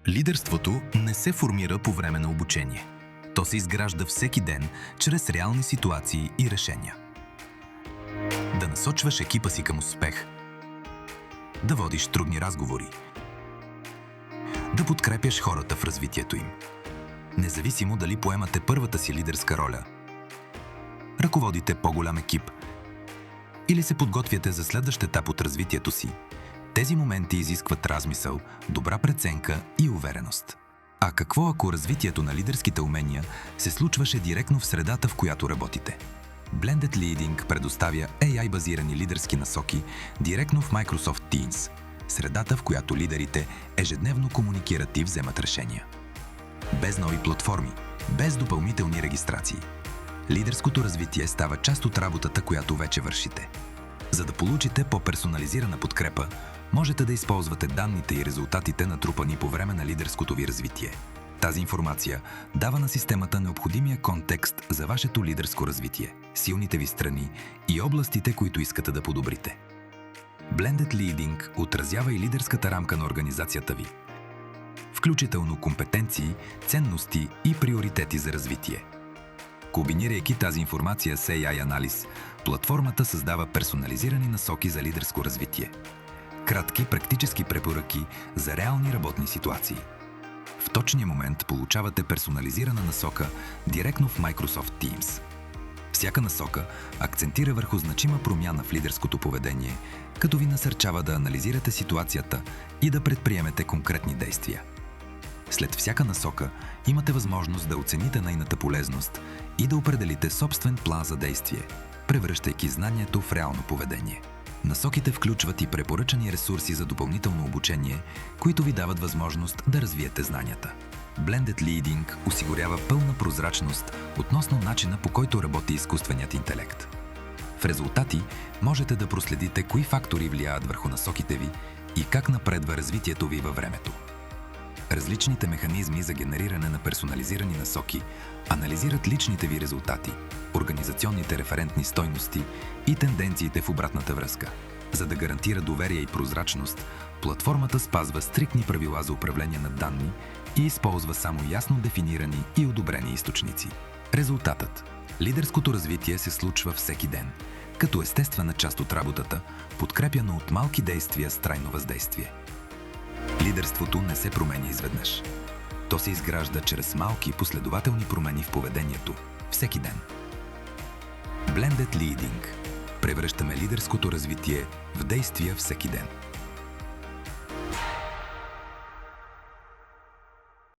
Лидерството не се формира по време на обучение. То се изгражда всеки ден чрез реални ситуации и решения. Да насочваш екипа си към успех, да водиш трудни разговори, да подкрепяш хората в развитието им. Независимо дали поемате първата си лидерска роля, ръководите по-голям екип или се подготвяте за следващ етап от развитието си, тези моменти изискват размисъл, добра преценка и увереност. А какво ако развитието на лидерските умения се случваше директно в средата, в която работите? Blended Leading предоставя AI-базирани лидерски насоки директно в Microsoft Teams, средата, в която лидерите ежедневно комуникират и вземат решения. Без нови платформи, без допълнителни регистрации. Лидерското развитие става част от работата, която вече вършите. За да получите по-персонализирана подкрепа, можете да използвате данните и резултатите, натрупани по време на лидерското ви развитие. Тази информация дава на системата необходимия контекст за вашето лидерско развитие, силните ви страни и областите, които искате да подобрите. Blended Leading отразява и лидерската рамка на организацията ви, включително компетенции, ценности и приоритети за развитие. Комбинирайки тази информация с AI анализ, платформата създава персонализирани насоки за лидерско развитие. Кратки практически препоръки за реални работни ситуации. В точния момент получавате персонализирана насока директно в Microsoft Teams. Всяка насока акцентира върху значима промяна в лидерското поведение, като ви насърчава да анализирате ситуацията и да предприемете конкретни действия. След всяка насока имате възможност да оцените нейната полезност и да определите собствен план за действие, превръщайки знанието в реално поведение. Насоките включват и препоръчани ресурси за допълнително обучение, които ви дават възможност да развиете знанията. Blended Leading осигурява пълна прозрачност относно начина, по който работи изкуственият интелект. В резултати можете да проследите кои фактори влияят върху насоките ви и как напредва развитието ви във времето. Различните механизми за генериране на персонализирани насоки анализират личните ви резултати, организационните референтни стойности и тенденциите в обратната връзка. За да гарантира доверие и прозрачност, платформата спазва стриктни правила за управление на данни и използва само ясно дефинирани и одобрени източници. Резултатът – лидерското развитие се случва всеки ден, като естествена част от работата, подкрепяно от малки действия с трайно въздействие. Лидерството не се променя изведнъж. То се изгражда чрез малки последователни промени в поведението всеки ден. Blended Leading. Превръщаме лидерското развитие в действия всеки ден.